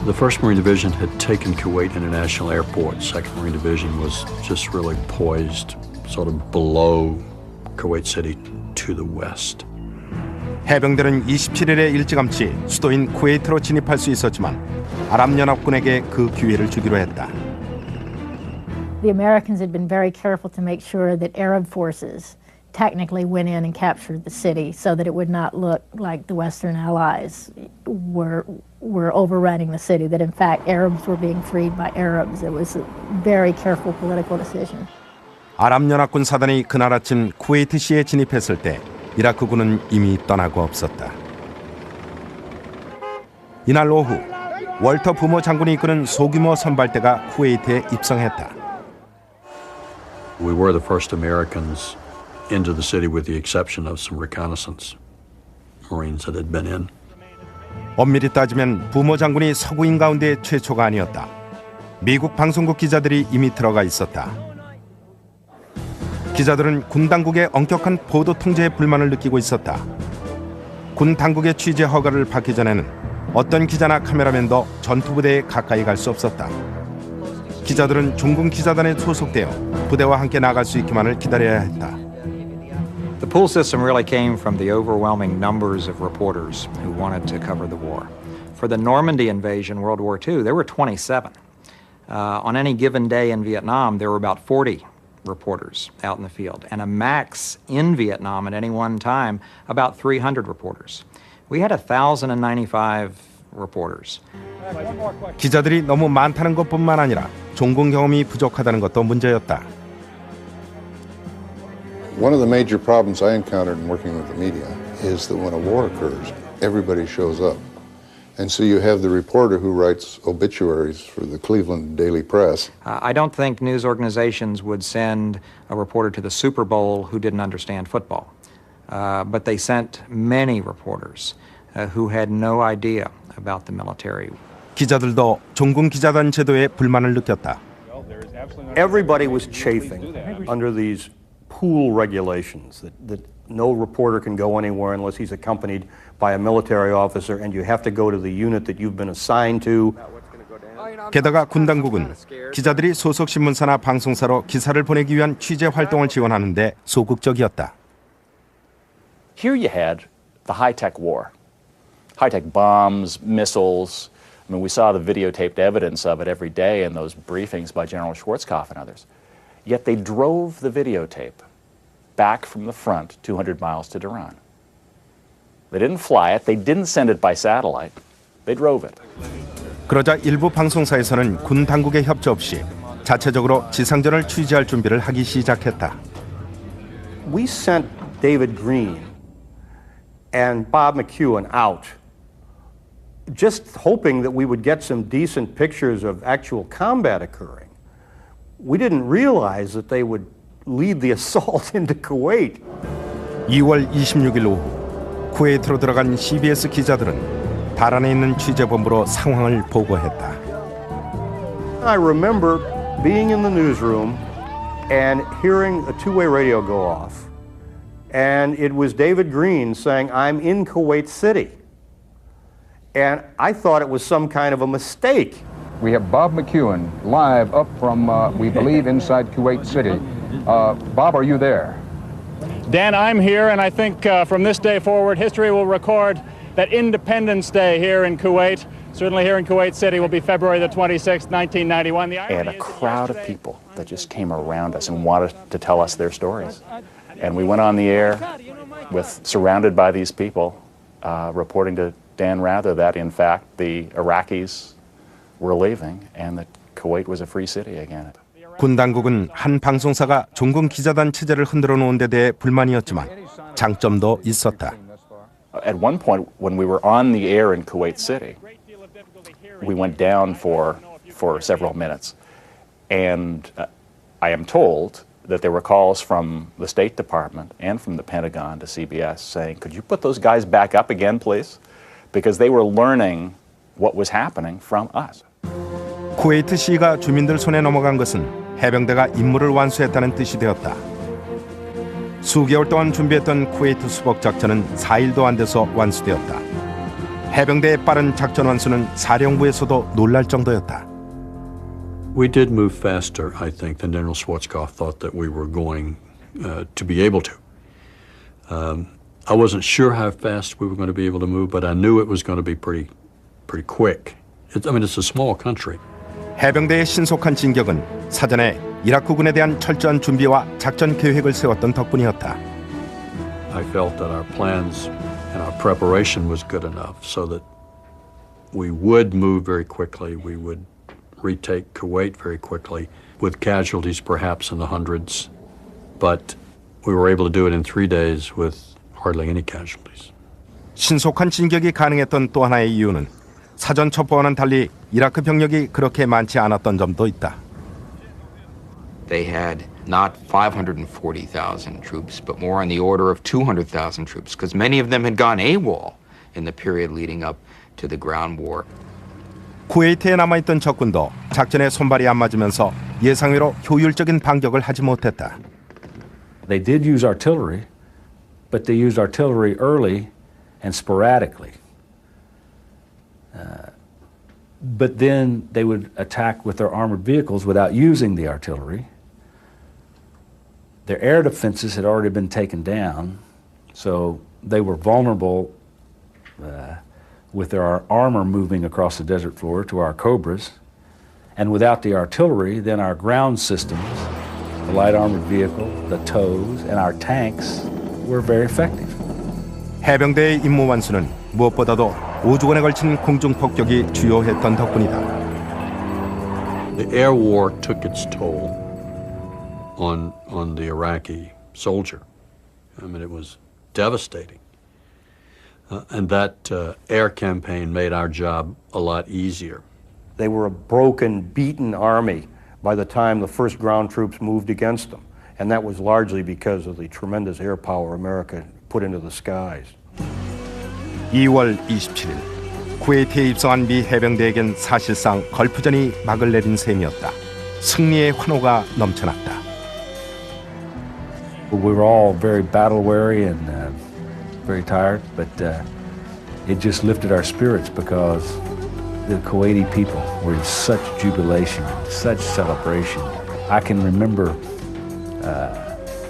The 1st Marine Division had taken Kuwait International Airport. 2nd Marine Division was just really poised sort of below Kuwait City to the west. 해병대는 27일에 일찌감치 수도인 쿠웨이트로 진입할 수 있었지만 아랍연합군에게 그 기회를 주기로 했다. The Americans had been very careful to make sure that Arab forces technically went in and captured the city so that it would not look like the Western Allies were overrunning the city, that in fact Arabs were being freed by Arabs. It was a very careful political decision. 아랍연합군 사단이 그날 아침 쿠웨이트시에 진입했을 때 이라크군은 이미 떠나고 없었다. 이날 오후 월터 부모 장군이 이끄는 소규모 선발대가 쿠웨이트에 입성했다. We were the first Americans into the city with the exception of some reconnaissance Marines that had been in. 엄밀히 따지면 부모 장군이 서구인 가운데 최초가 아니었다. 미국 방송국 기자들이 이미 들어가 있었다. 기자들은 군 당국의 엄격한 보도 통제에 불만을 느끼고 있었다. 군 당국의 취재 허가를 받기 전에는 어떤 기자나 카메라맨도 전투부대에 가까이 갈 수 없었다. 기자들은 중군 기자단에 소속되어 부대와 함께 나갈 수 있기만을 기다려야 했다. The pull system really came from the overwhelming numbers of reporters who wanted to cover the war. For the Normandy invasion, World War II, there were 27. On any given day in Vietnam, there were about 40 reporters out in the field, and a max in Vietnam at any one time, about 300 reporters. We had 1,095 reporters. 기자들이 너무 많다는 것뿐만 아니라 종군 경험이 부족하다는 것도 문제였다. One of the major problems I encountered in working with the media is that when a war occurs, everybody shows up. And so you have the reporter who writes obituaries for the Cleveland Daily Press. I don't think news organizations would send a reporter to the Super Bowl who didn't understand football. But they sent many reporters who had no idea about the military. 기자들도 종군 기자단 제도에 불만을 느꼈다. Everybody was chafing under these pool regulations that no reporter can go anywhere unless he's accompanied by a military officer, and you have to go to the unit that you've been assigned to. 게다가 군 당국은 기자들이 소속 신문사나 방송사로 기사를 보내기 위한 취재 활동을 지원하는데 소극적이었다. Here you had the high-tech war. High-tech bombs, missiles. I mean, we saw the videotaped evidence of it every day in those briefings by General Schwarzkopf and others. Yet they drove the videotape back from the front 200 miles to Tehran. They didn't fly it. They didn't send it by satellite. They drove it. 그러자 일부 방송사에서는 군 당국의 협조 없이 자체적으로 지상전을 취재할 준비를 하기 시작했다. We sent David Green and Bob McEwen out just hoping that we would get some decent pictures of actual combat occurring. We didn't realize that they would lead the assault into Kuwait. 2월 26일 오후 쿠웨이트로 들어간 CBS 기자들은 다란에 있는 취재본부로 상황을 보고했다. I remember being in the newsroom and hearing a two-way radio go off. And it was David Green saying, "I'm in Kuwait City." And I thought it was some kind of a mistake. We have Bob McEwen live up from, we believe, inside Kuwait City. Bob, are you there? Dan, I'm here, and I think from this day forward, history will record that Independence Day here in Kuwait, certainly here in Kuwait City, will be February the 26th, 1991. And a crowd of people that just came around us and wanted to tell us their stories. And we went on the air surrounded by these people, reporting to Dan Rather that, in fact, the Iraqis were leaving and that Kuwait was a free city again. 군 당국은 한 방송사가 종군 기자단 체제를 흔들어 놓은 데 대해 불만이었지만 장점도 있었다. At one point, when we were on the air in Kuwait City, we went down for several minutes, and I am told that there were calls from the State Department and from the Pentagon to CBS saying, "Could you put those guys back up again, please?" Because they were learning what was happening from us. 쿠웨이트 시가 주민들 손에 넘어간 것은 해병대가 임무를 완수했다는 뜻이 되었다. 수개월 동안 준비했던 쿠웨이트 수복 작전은 4일도 안 돼서 완수되었다. 해병대의 빠른 작전 완수는 사령부에서도 놀랄 정도였다. We did move faster, I think, than General Schwarzkopf thought that we were going to be able to. I wasn't sure how fast we were going to be able to move, but I knew it was going to be pretty quick. I mean, it's a small country. 해병대의 신속한 진격은 사전에 이라크군에 대한 철저한 준비와 작전 계획을 세웠던 덕분이었다. I felt that our plans and our preparation was good enough so that we would move very quickly. We would retake Kuwait very quickly with casualties perhaps in the hundreds, but we were able to do it in 3 days with hardly any casualties. 신속한 진격이 가능했던 또 하나의 이유는 사전 첩보와는 달리 이라크 병력이 그렇게 많지 않았던 점도 있다. They had not 540,000 troops, but more on the order of 200,000 troops, because many of them had gone AWOL in the period leading up to the ground war. 쿠웨이트에 남아있던 적군도 작전에 손발이 안 맞으면서 예상외로 효율적인 반격을 하지 못했다. They did use artillery, but they used artillery early and sporadically. But then they would attack with their armored vehicles without using the artillery. Their air defenses had already been taken down, so they were vulnerable with their armor moving across the desert floor to our Cobras. And without the artillery, then our ground systems, the light armored vehicle, the TOWs, and our tanks were very effective. 해병대의 임무 완수는 무엇보다도 5주간에 걸친 공중 폭격이 주요했던 덕분이다. The air war took its toll on the Iraqi soldier. I mean, it was devastating. And that air campaign made our job a lot easier. They were a broken, beaten army by the time the first ground troops moved against them. And that was largely because of the tremendous air power America put into the skies. 2월 27일 쿠웨이트에 입성한 미 해병대에겐 사실상 걸프전이 막을 내린 셈이었다. 승리의 환호가 넘쳐났다. We were all very battle weary and very tired, but it just lifted our spirits because the Kuwaiti people were in such jubilation, such celebration. I can remember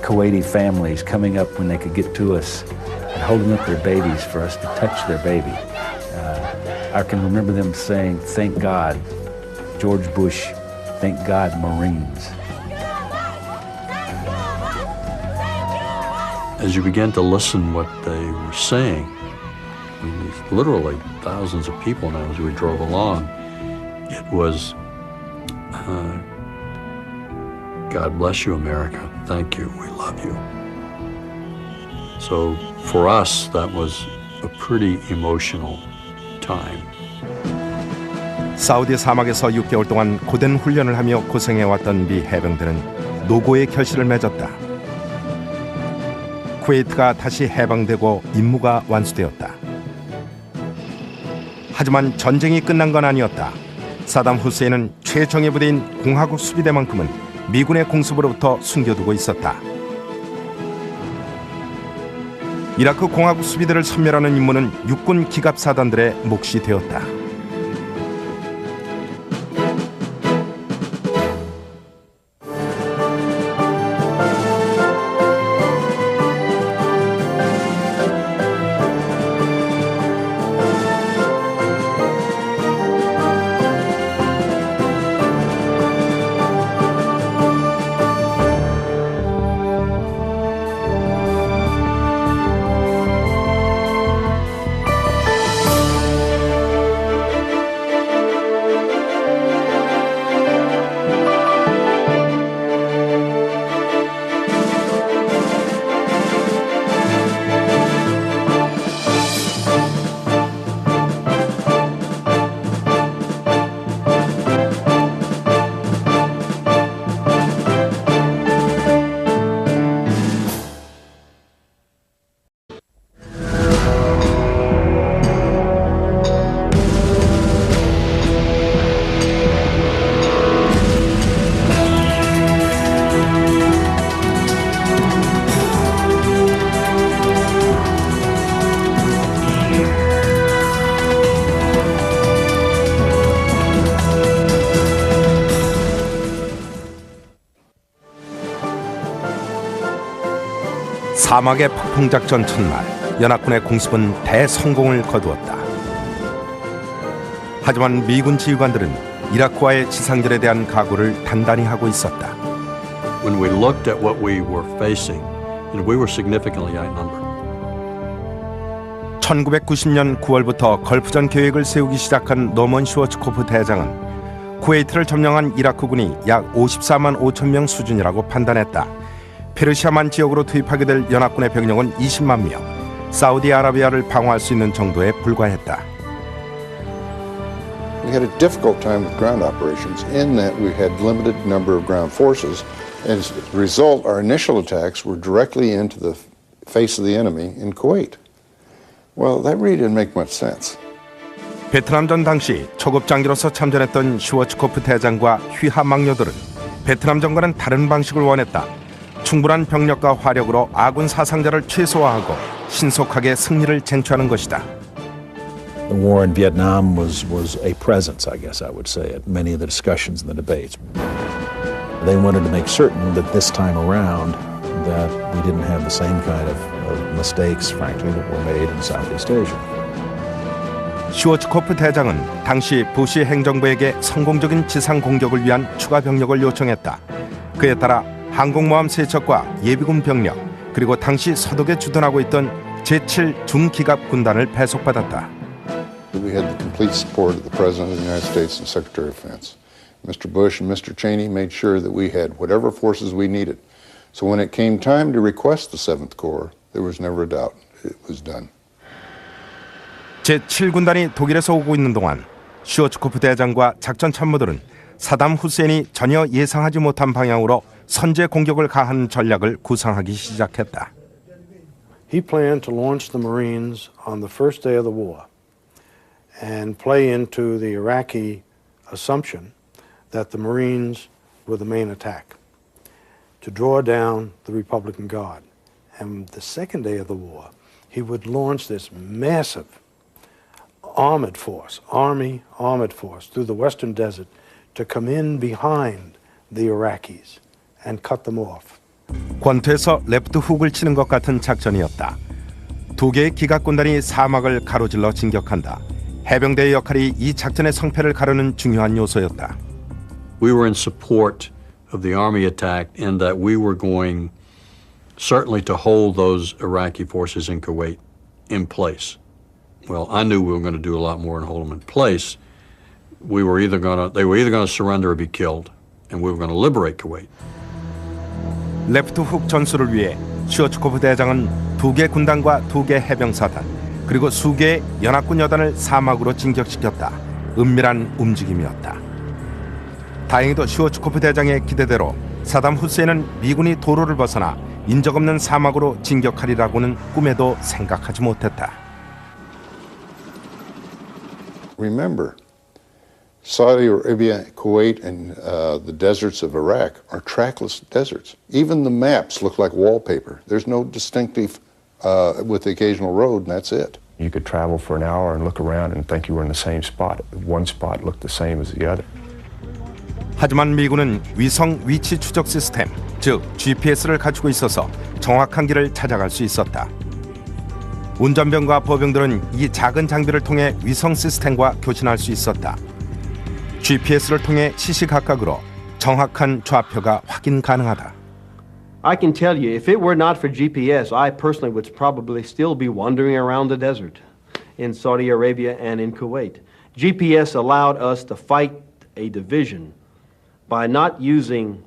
Kuwaiti families coming up when they could get to us and holding up their babies for us to touch their baby. I can remember them saying, "Thank God, George Bush, thank God, Marines." As you began to listen what they were saying, I mean, literally thousands of people now as we drove along, it was, God bless you, America. Thank you. We love you. So for us, that was a pretty emotional time. 사우디 사막에서 6개월 동안 고된 훈련을 하며 고생해왔던 미 해병대는 노고의 결실을 맺었다. 쿠웨이트가 다시 해방되고 임무가 완수되었다. 하지만 전쟁이 끝난 건 아니었다. 사담 후세인은 최정예 부대인 공화국 수비대만큼은 미군의 공습으로부터 숨겨두고 있었다. 이라크 공화국 수비대를 섬멸하는 임무는 육군 기갑사단들의 몫이 되었다. 사막의 폭풍작전 첫날, 연합군의 공습은 대성공을 거두었다. 하지만 미군 지휘관들은 이라크와의 지상전에 대한 각오를 단단히 하고 있었다. When we looked at what we were facing, we were significantly outnumbered. 1990년 9월부터 걸프전 계획을 세우기 시작한 노먼 슈워츠코프 대장은 쿠웨이트를 점령한 이라크군이 약 54만 5천 명 수준이라고 판단했다. 페르시아만 지역으로 투입하게 될 연합군의 병력은 20만 명, 사우디아라비아를 방어할 수 있는 정도에 불과했다. We had a difficult time with ground operations in that we had limited number of ground forces. As a result, our initial attacks were directly into the face of the enemy in Kuwait. Well, that really didn't make much sense. 베트남전 당시 초급 장교로서 참전했던 슈워츠코프 대장과 휘하 막료들은 베트남전과는 다른 방식을 원했다. 충분한 병력과 화력으로 아군 사상자를 최소화하고 신속하게 승리를 쟁취하는 것이다. The war in Vietnam was a presence, I guess I would say, at many of the discussions and the debates. They wanted to make certain that this time around that we didn't have the same kind of mistakes, frankly, that were made in Southeast Asia. 슈워츠코프 대장은 당시 부시 행정부에게 성공적인 지상 공격을 위한 추가 병력을 요청했다. 그에 따라 항공모함 세척과 예비군 병력 그리고 당시 서독에 주둔하고 있던 제7 중기갑 군단을 배속받았다. We had the complete support of the President of the United States and Secretary of Defense. Mr. Bush and Mr. Cheney made sure that we had whatever forces we needed. So when it came time to request the 7th Corps, there was never a doubt it was done. 제7군단이 독일에서 오고 있는 동안 슈워츠코프 대장과 작전 참모들은 사담 후세인이 전혀 예상하지 못한 방향으로 선제 공격을 가하는 전략을 구상하기 시작했다. He planned to launch the Marines on the first day of the war and play into the Iraqi assumption that the Marines were the main attack, to draw down the Republican Guard. And the second day of the war, he would launch this massive armored force, Army armored force, through the western desert to come in behind the Iraqis and cut them off. 권투에서 레프트 훅을 치는 것 같은 작전이었다. 두 개의 기갑군단이 사막을 가로질러 진격한다. 해병대의 역할이 이 작전의 성패를 가르는 중요한 요소였다. We were in support of the Army attack in that we were going certainly to hold those Iraqi forces in Kuwait in place. Well, I knew we were going to do a lot more than hold them in place. They were either going to surrender or be killed, and we were going to liberate Kuwait. 레프트 훅 전술을 위해 슈워츠코프 대장은 두 개 군단과 두 개 해병사단 그리고 수개의 연합군 여단을 사막으로 진격시켰다. 은밀한 움직임이었다. 다행히도 슈워츠코프 대장의 기대대로 사담 후세인은 미군이 도로를 벗어나 인적 없는 사막으로 진격하리라고는 꿈에도 생각하지 못했다. Remember, Saudi Arabia, Kuwait, and the deserts of Iraq are trackless deserts. Even the maps look like wallpaper. There's no distinctive with the occasional road, and that's it. You could travel for an hour and look around and think you were in the same spot. One spot looked the same as the other. 하지만 미군은 위성 위치 추적 시스템, 즉 GPS를 갖추고 있어서 정확한 길을 찾아갈 수 있었다. 운전병과 보병들은 이 작은 장비를 통해 위성 시스템과 교신할 수 있었다. GPS를 통해 시시각각으로 정확한 좌표가 확인 가능하다. I can tell you, if it were not for GPS, I personally would probably still be wandering around the desert in Saudi Arabia and in Kuwait. GPS allowed us to fight a division by not using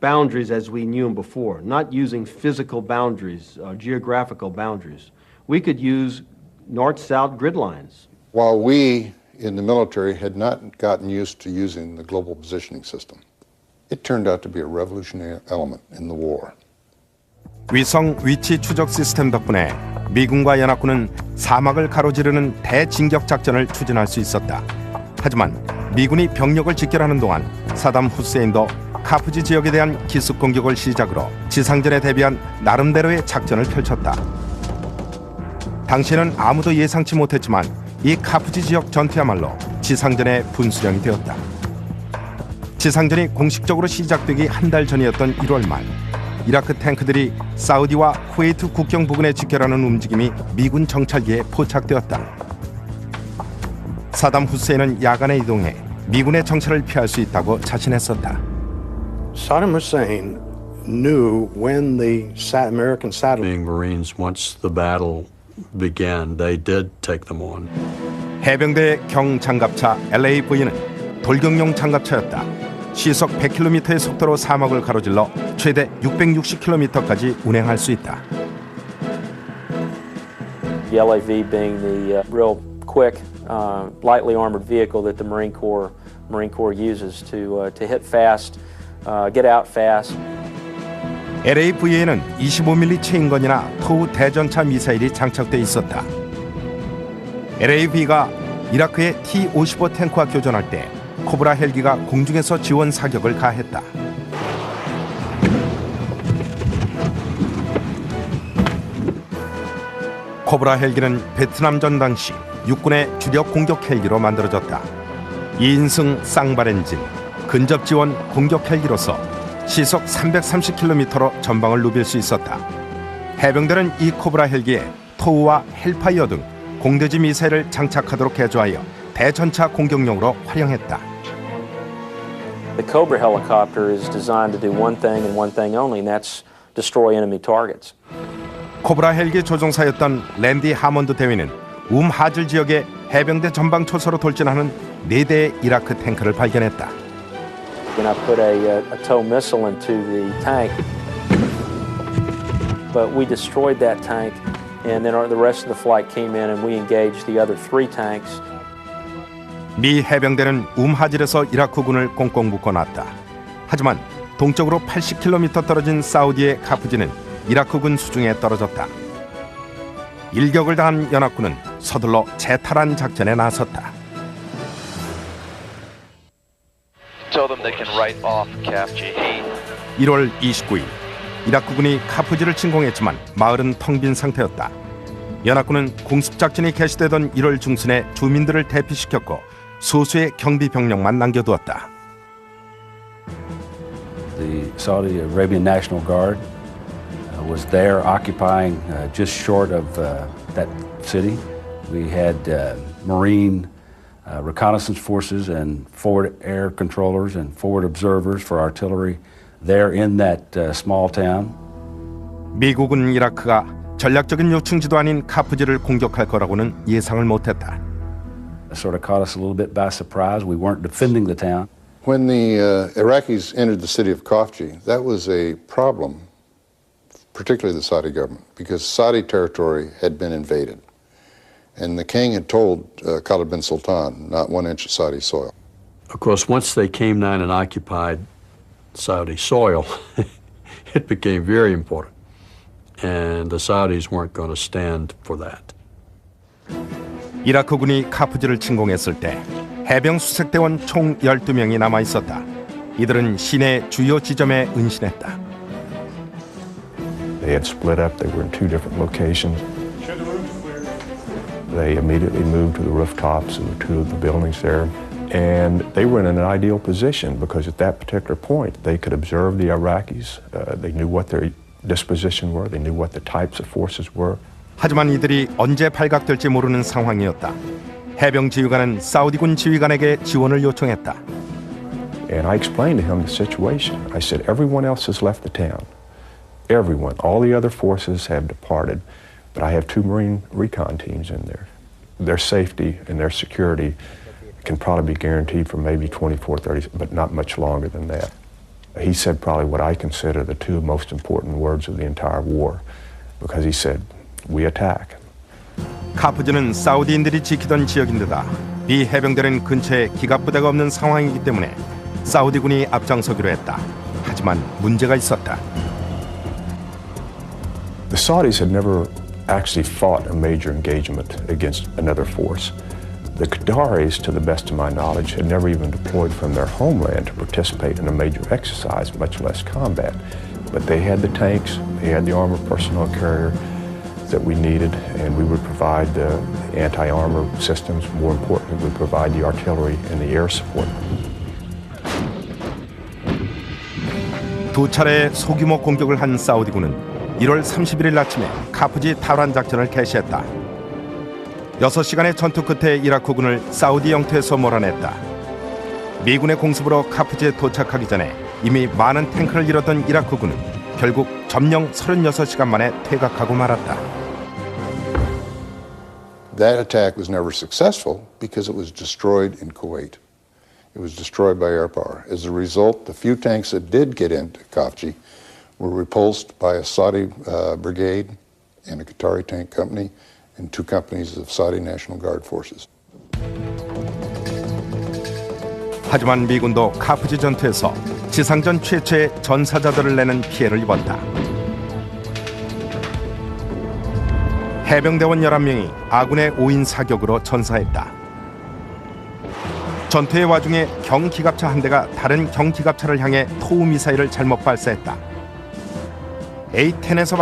boundaries as we knew them before, not using physical boundaries, geographical boundaries. We could use north-south grid lines. While we in the military had not gotten used to using the global positioning system, it turned out to be a revolutionary element in the war. 위성 위치 추적 시스템 덕분에 미군과 연합군은 사막을 가로지르는 대진격 작전을 추진할 수 있었다. 하지만 미군이 병력을 집결하는 동안 사담 후세인도 카프지 지역에 대한 기습 공격을 시작으로 지상전에 대비한 나름대로의 작전을 펼쳤다. 당시에는 아무도 예상치 못했지만 이 카프지 지역 전투야말로 지상전의 분수령이 되었다. 지상전이 공식적으로 시작되기 한 달 전이었던 1월 말, 이라크 탱크들이 사우디와 쿠웨이트 국경 부근에 집결하는 움직임이 미군 정찰기에 포착되었다. 사담 후세인은 야간에 이동해 미군의 정찰을 피할 수 있다고 자신했었다. Saddam Hussein knew when the American satellite Marines, once the battle began, they did take them on. 해병대의 경장갑차 LAV는 돌격용 장갑차였다. 시속 100km의 속도로 사막을 가로질러 최대 660km까지 운행할 수 있다. The LAV being the real quick, lightly armored vehicle that the Marine Corps uses to hit fast, get out fast. LAV에는 25mm 체인건이나 토우 대전차 미사일이 장착돼 있었다. LAV가 이라크의 T-55 탱크와 교전할 때 코브라 헬기가 공중에서 지원 사격을 가했다. 코브라 헬기는 베트남전 당시 육군의 주력 공격 헬기로 만들어졌다. 2인승 쌍발 엔진, 근접 지원 공격 헬기로서 시속 330km로 전방을 누빌 수 있었다. 해병대는 이 코브라 헬기에 토우와 헬파이어 등 공대지 미사일을 장착하도록 개조하여 대전차 공격용으로 활용했다. The Cobra helicopter is designed to do one thing and one thing only, and that's destroy enemy targets. 코브라 헬기 조종사였던 랜디 하몬드 대위는 하즐 지역에 해병대 전방 초소로 돌진하는 4대의 이라크 탱크를 발견했다. And I put a tow missile into the tank, but we destroyed that tank, and then the rest of the flight came in and we engaged the other 3 tanks. 미 해병대는 하즐에서 이라크군을 꽁꽁 묶어놨다. 하지만 동쪽으로 80km 떨어진 사우디의 카프지는 이라크군 수중에 떨어졌다. 일격을 당한 연합군은 서둘러 재탈환 작전에 나섰다. Tell them they can write off KAFG. 1월 29일 이라크군이 카프지를 침공했지만 마을은 텅 빈 상태였다. 연합군은 공습작전이 개시되던 1월 중순에 주민들을 대피시켰고 소수의 경비 병력만 남겨두었다. The Saudi Arabian National Guard was there occupying just short of that city. We had Marine reconnaissance forces and forward air controllers and forward observers for artillery there in that small town. 미국은 이라크가 전략적인 요충지도 아닌 카프지를 공격할 거라고는 예상을 못했다. It sort of caught us a little bit by surprise. We weren't defending the town. When the Iraqis entered the city of Khafji, that was a problem, particularly the Saudi government, because Saudi territory had been invaded. And the king had told Khalid bin Sultan, not 1 inch of Saudi soil. Of course, once they came down and occupied Saudi soil, it became very important. And the Saudis weren't going to stand for that. 이라크군이 카프지를 침공했을 때 해병 수색대원 총 12명이 남아 있었다. 이들은 시내 주요 지점에 은신했다. They had split up. They were in 2 different locations. They immediately moved to the rooftops of 2 of the buildings there. And they were in an ideal position because at that particular point, they could observe the Iraqis. They knew what their disposition were. They knew what the types of forces were. 하지만 이들이 언제 발각될지 모르는 상황이었다. 해병 지휘관은 사우디군 지휘관에게 지원을 요청했다. And I explained to him the situation. I said, everyone else has left the town. Everyone. All the other forces have departed. But I have 2 Marine recon teams in there. Their safety and their security can probably be guaranteed for maybe 24, 30, but not much longer than that. He said probably what I consider the 2 most important words of the entire war, because he said, we attack. 카프지는 사우디인들이 지키던 지역인데다 미 해병대는 근처에 기갑부대가 없는 상황이기 때문에 사우디군이 앞장서기로 했다. 하지만 문제가 있었다. The Saudis had never actually fought a major engagement against another force. The Qataris, to the best of my knowledge, had never even deployed from their homeland to participate in a major exercise, much less combat. But they had the tanks, they had the armored personnel carrier that we needed, and we would provide the anti-armor systems. More importantly, we would provide the artillery and the air support. 2 차례 소규모 공격을 한 사우디군은 1월 31일 아침에 카프지 탈환 작전을 개시했다. 6시간의 전투 끝에 이라크군을 사우디 영토에서 몰아냈다. 미군의 공습으로 카프지에 도착하기 전에 이미 많은 탱크를 잃었던 이라크군은 결국 점령 36시간 만에 퇴각하고 말았다. That attack was never successful because it was destroyed in Kuwait. It was destroyed by air power. As a result, the few tanks that did get into Khafji were repulsed by a Saudi brigade and a Qatari tank company and 2 companies of Saudi National Guard forces. 하지만 미군도 카프지 전투에서 지상전 최초의 전사자들을 내는 피해를 입었다. 해병대원 11명이 아군의 5인 사격으로 전사했다. 전투의 와중에 경기갑차 한 대가 다른 경기갑차를 향해 토우 미사일을 잘못 발사했다. A-10에서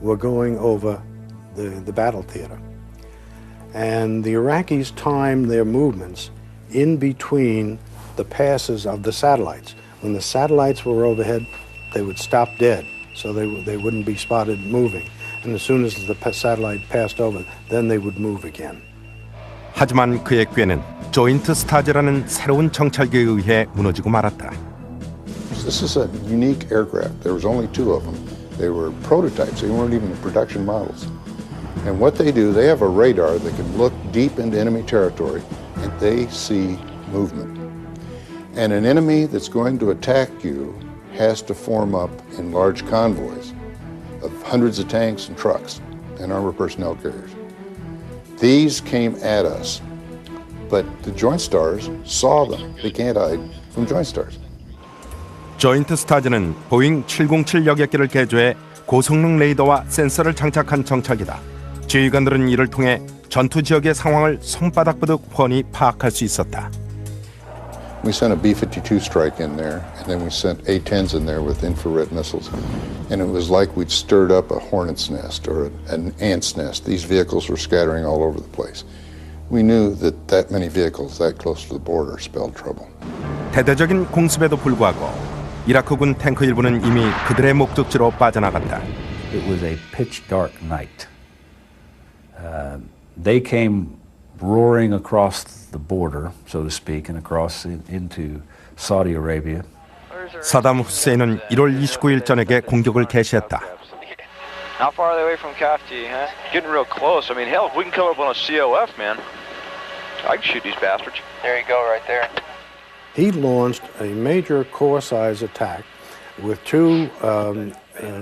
were going over the battle theater. And the Iraqis timed their movements in between the passes of the satellites. When the satellites were overhead, they would stop dead, so they wouldn't be spotted moving. And as soon as the satellite passed over, then they would move again. 하지만 그의 꾀는 조인트 스타즈라는 새로운 정찰기에 의해 무너지고 말았다. This is a unique aircraft. There was only two of them. They were prototypes. They weren't even production models. And what they do, they have a radar that can look deep into enemy territory, and they see movement. And an enemy that's going to attack you has to form up in large convoys of hundreds of tanks and trucks and armored personnel carriers. These came at us, but the Joint Stars saw them. They can't hide from Joint Stars. 조인트 스타즈는 보잉 707 여객기를 개조해 고성능 레이더와 센서를 장착한 정찰기다. 지휘관들은 이를 통해 전투 지역의 상황을 손바닥 보듯 훤히 파악할 수 있었다. We sent a B-52 strike in there, and then we sent A-10s in there with infrared missiles. And it was like we'd stirred up a hornet's nest or an ant's nest. These vehicles were scattering all over the place. We knew that that many vehicles that close to the border spelled trouble. 대대적인 공습에도 불구하고 이라크군 탱크 일부는 이미 그들의 목적지로 빠져나갔다. It was a pitch dark night. They came roaring across the border, so to speak, and across into Saudi Arabia. 사담 후세인은 1월 29일 저녁에 공격을 개시했다. How far are they away from Kafji, huh? Getting real close. I mean, hell, if we can come up on a COF, man, I can shoot these bastards. There you go, right there. He launched a major corps-size attack with two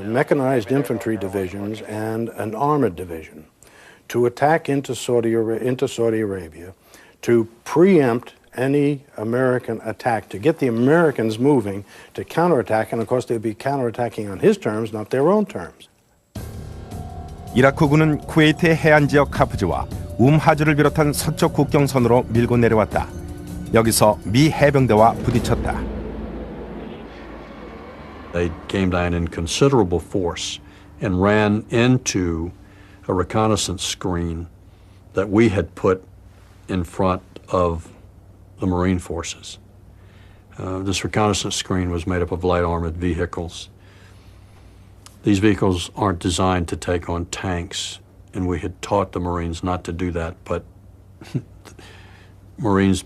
mechanized infantry divisions and an armored division to attack into Saudi Arabia, to preempt any American attack, to get the Americans moving to counterattack, and of course they'd be counterattacking on his terms, not their own terms. 이라크군은 쿠웨이트의 해안 지역 카프지와 하즈를 비롯한 서쪽 국경선으로 밀고 내려왔다. 여기서 미 해병대와 부딪혔다. They came down in considerable force and ran into a reconnaissance screen that we had put in front of the Marine forces. This reconnaissance screen was made up of light armored vehicles. These vehicles aren't designed to take on tanks, and we had taught the Marines not to do that, but Marines